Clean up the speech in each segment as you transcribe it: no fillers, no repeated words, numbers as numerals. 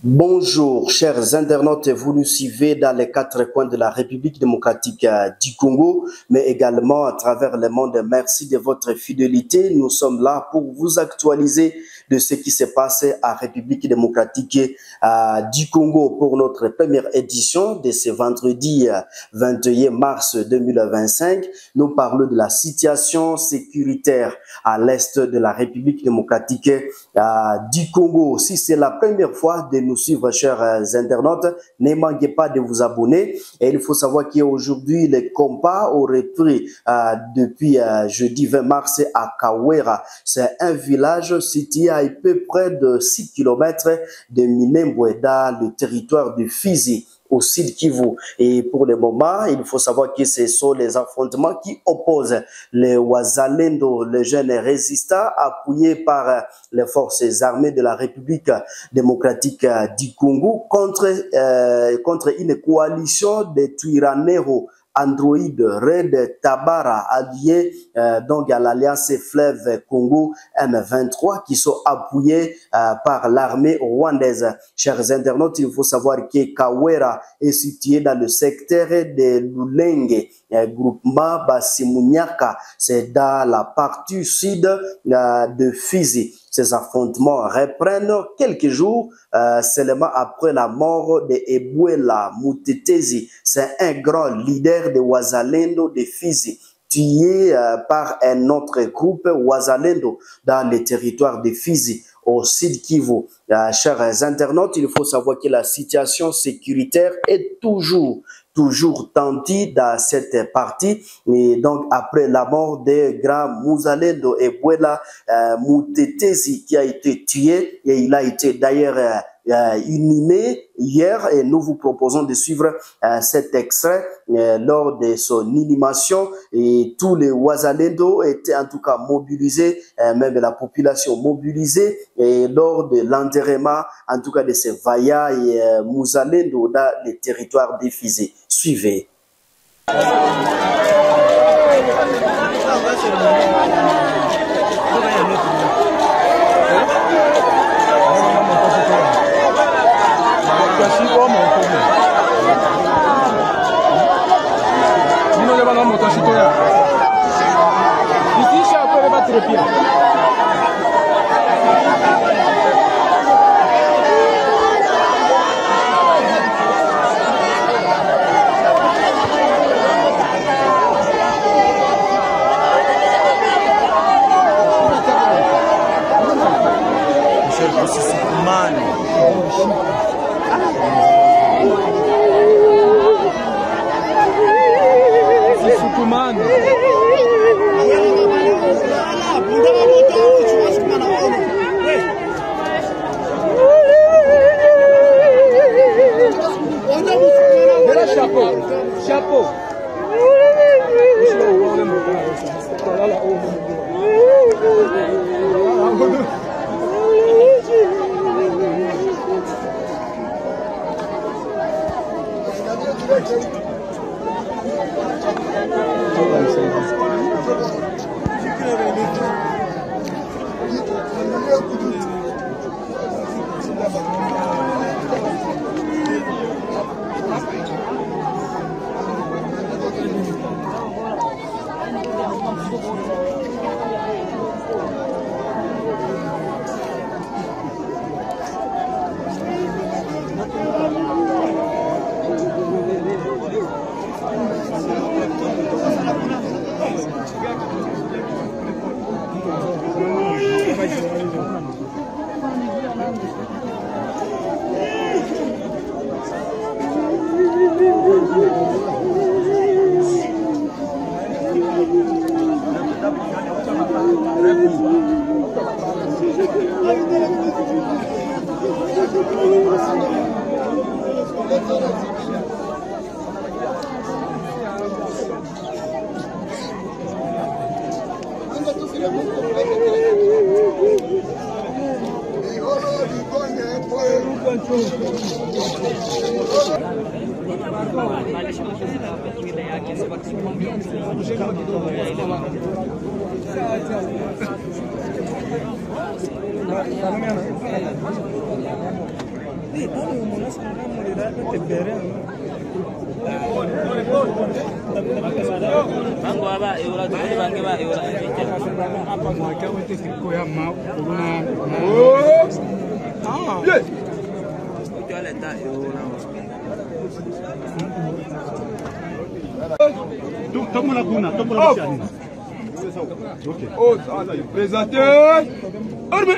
Bonjour, chers internautes, vous nous suivez dans les quatre coins de la République démocratique du Congo, mais également à travers le monde. Merci de votre fidélité. Nous sommes là pour vous actualiser de ce qui se passe à République démocratique du Congo pour notre première édition de ce vendredi 21 mars 2025. Nous parlons de la situation sécuritaire à l'est de la République démocratique du Congo. Si c'est la première fois de nous suivre, chers internautes, ne manquez pas de vous abonner. Et il faut savoir qu'aujourd'hui, les combats auraient pris depuis jeudi 20 mars à Kawera. C'est un village situé à peu près de 6 km de Minembwe dans le territoire de Fizi, au Sud Kivu. Et pour le moment, il faut savoir que ce sont les affrontements qui opposent les Wazalendo, les jeunes résistants appuyés par les forces armées de la République démocratique du Congo contre une coalition de Twirwaneho Android, Red Tabara, alliés donc à l'alliance Fleuve Congo M23 qui sont appuyés par l'armée rwandaise. Chers internautes, il faut savoir que Kawera est situé dans le secteur de Lulenge, groupement Basimunyaka, c'est dans la partie sud de Fizi. Ces affrontements reprennent quelques jours seulement après la mort de Ebwela Mutetezi. C'est un grand leader de Wazalendo de Fizi, tué par un autre groupe Wazalendo dans le territoire de Fizi, au Sud Kivu. Chers internautes, il faut savoir que la situation sécuritaire est toujours tendue dans cette partie. Et donc, après la mort de grand Muzalendo Ebwela Mutetezi qui a été tué, et il a été d'ailleurs inhumé hier, et nous vous proposons de suivre cet extrait lors de son inhumation. Et tous les Wazalendo étaient en tout cas mobilisés, même la population mobilisée, et lors de l'enterrement en tout cas de ces vaillants et Muzalendo dans les territoires de Fizi. Suivez. Chapeau. Présentateur, armé.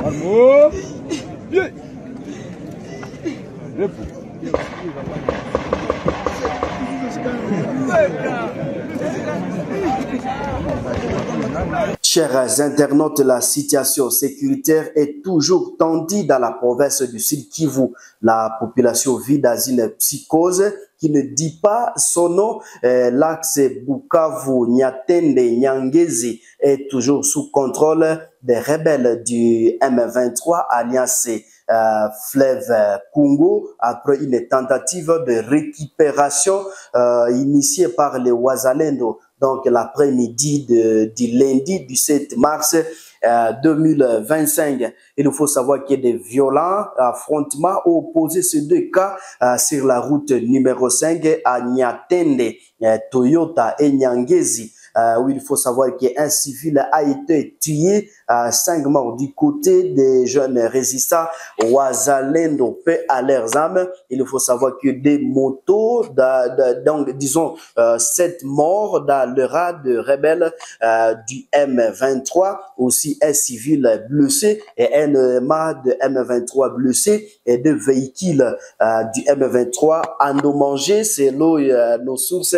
Armo. Bien. Chers internautes, la situation sécuritaire est toujours tendue dans la province du Sud Kivu. La population vit dans une psychose qui ne dit pas son nom. L'axe Bukavu-Nyatende-Nyangezi est toujours sous contrôle des rebelles du M23 alliance Fleuve Congo après une tentative de récupération initiée par les Wazalendo. Donc l'après-midi du lundi du 7 mars 2025. Il faut savoir qu'il y a des violents affrontements opposés ces deux cas sur la route numéro 5 à Nyatende, Toyota et Nyangezi. Où il faut savoir qu'un civil a été tué, 5 morts du côté des jeunes résistants Wazalendo, paix à leurs âmes. Il faut savoir que des motos, donc disons 7 morts dans le rat de rebelles du M23, aussi un civil blessé et un élément de M23 blessé et 2 véhicules du M23 endommagés selon nos sources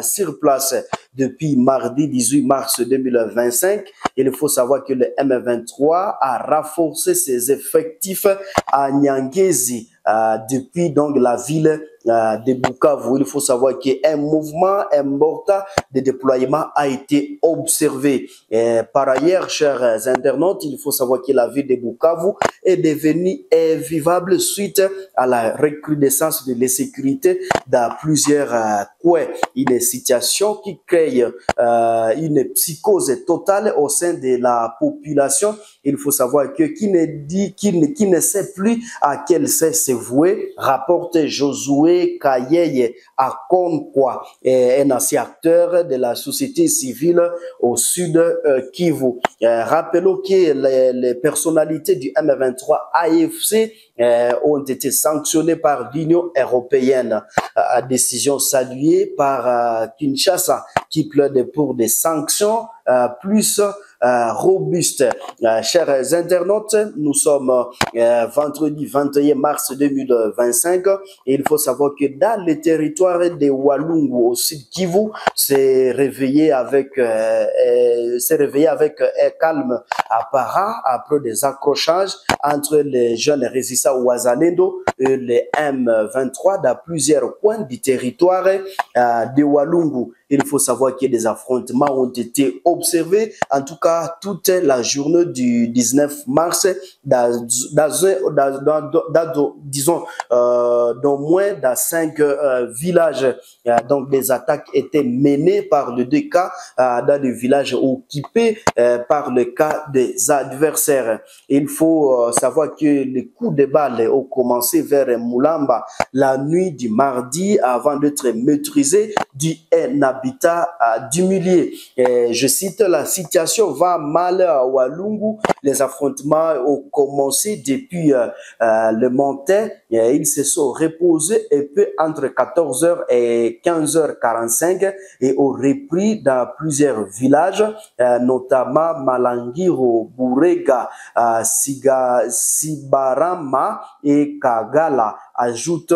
sur place. Depuis mardi 18 mars 2025, il faut savoir que le M23 a renforcé ses effectifs à Nyangezi depuis donc la ville de Bukavu. Il faut savoir qu'un mouvement important de déploiement a été observé. Et par ailleurs, chers internautes, il faut savoir que la ville de Bukavu est devenue invivable suite à la recrudescence de l'insécurité dans plusieurs coins. Une situation qui crée une psychose totale au sein de la population. Il faut savoir que qui ne sait plus à quel se vouer, rapporte Josué Kayeye Akonkwa, un ancien acteur de la société civile au sud Kivu. Rappelons que les personnalités du M23 AFC ont été sanctionnés par l'Union européenne, décision saluée par Kinshasa qui plaide pour des sanctions plus robustes. Chers internautes, nous sommes vendredi 21 mars 2025 et il faut savoir que dans le territoire de Walungu au sud Kivu, s'est réveillé avec un calme apparent après des accrochages entre les jeunes résistants Wazalendo et les M23 dans plusieurs coins du territoire de Walungu. Il faut savoir que des affrontements ont été observés, en tout cas toute la journée du 19 mars, disons, dans moins de 5 villages. Donc des attaques étaient menées par les deux cas dans les villages occupés par le cas des adversaires. Il faut savoir que les coups de balles ont commencé vers Moulamba la nuit du mardi avant d'être maîtrisés d'un habitat d'humilié. Je cite, la situation va mal à Walungu. Les affrontements ont commencé depuis le matin Ils se sont reposés un peu entre 14h et 15h45 et ont repris dans plusieurs villages, notamment Malangiro, Burega, Sibarama et Kagala, ajoute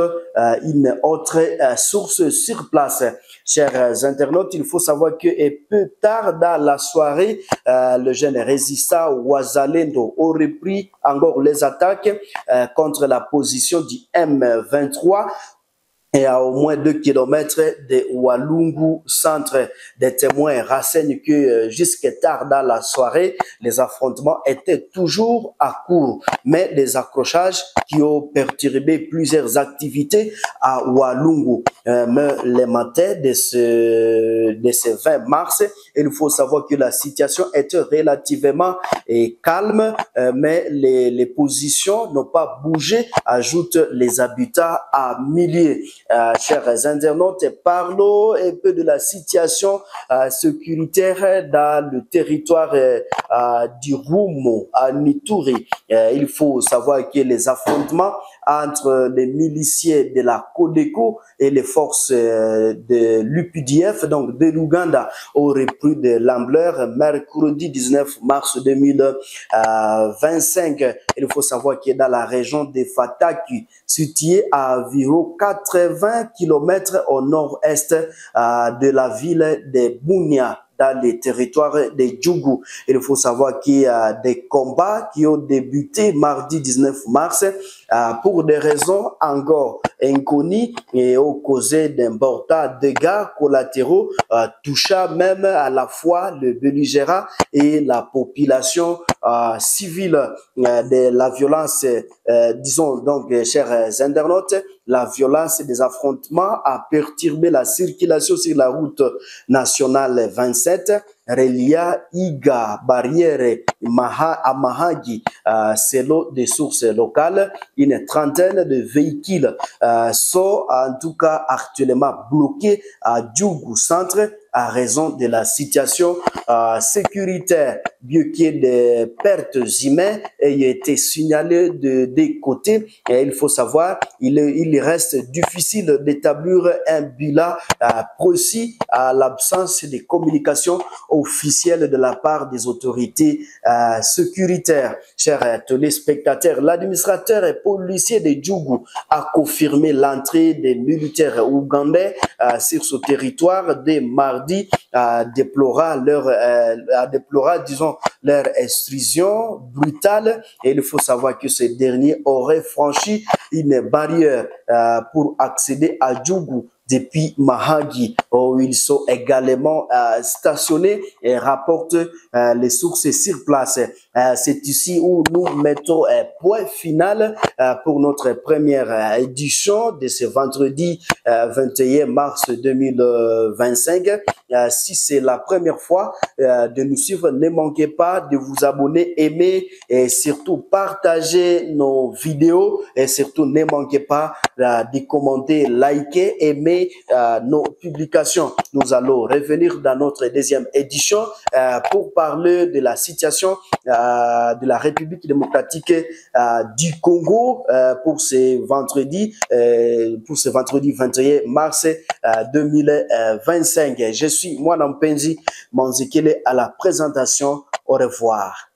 une autre source sur place. Chers internautes, il faut savoir que peu tard dans la soirée, le jeune résistant Ouazalendo aurait repris encore les attaques contre la position du M23 et à au moins 2 kilomètres de Walungu centre. Des témoins renseignent que jusqu'à tard dans la soirée, les affrontements étaient toujours à court, mais des accrochages qui ont perturbé plusieurs activités à Walungu. Mais les matins de ce 20 mars, il faut savoir que la situation était relativement calme, mais les positions n'ont pas bougé, ajoutent les habitants à milliers. Chers internautes, parlons un peu de la situation sécuritaire dans le territoire du Rumo à Nituri. Il faut savoir que les affrontements entre les miliciens de la Codeco et les forces de l'UPDF, donc de l'Ouganda, auraient pris de l'ampleur mercredi 19 mars 2025. Il faut savoir que dans la région de Fataki, située à environ 80 km au nord-est de la ville de Bunia, dans les territoires de Djougou. Il faut savoir qu'il y a des combats qui ont débuté mardi 19 mars pour des raisons encore inconnues et ont causé d'importants dégâts collatéraux touchant même à la fois le belligérant et la population civile. De la violence, disons donc, chers internautes, la violence des affrontements a perturbé la circulation sur la route nationale 27, Relia Iga, Barrière à Mahagi. Selon des sources locales, une trentaine de véhicules sont en tout cas actuellement bloqués à Djougou Centre à raison de la situation sécuritaire. Bien qu'il y ait des pertes humaines aient été signalées des côtés, et il faut savoir, il reste difficile d'établir un bilan précis à l'absence de communication officielle de la part des autorités sécuritaires. Chers téléspectateurs, l'administrateur et policier de Djougou a confirmé l'entrée des militaires ougandais sur ce territoire dès mardi, déplorant leur extrusion brutale. Et il faut savoir que ces derniers auraient franchi une barrière pour accéder à Djougou depuis Mahagi, où ils sont également stationnés, et rapportent les sources sur place. C'est ici où nous mettons un point final pour notre première édition de ce vendredi 21 mars 2025. Si c'est la première fois de nous suivre, ne manquez pas de vous abonner, aimer et surtout partager nos vidéos, et surtout ne manquez pas de commenter, liker, aimer nos publications. Nous allons revenir dans notre deuxième édition pour parler de la situation de la République démocratique du Congo pour ce vendredi 21 mars 2025. Je suis Mwana Mpenzi Manzekele à la présentation. Au revoir.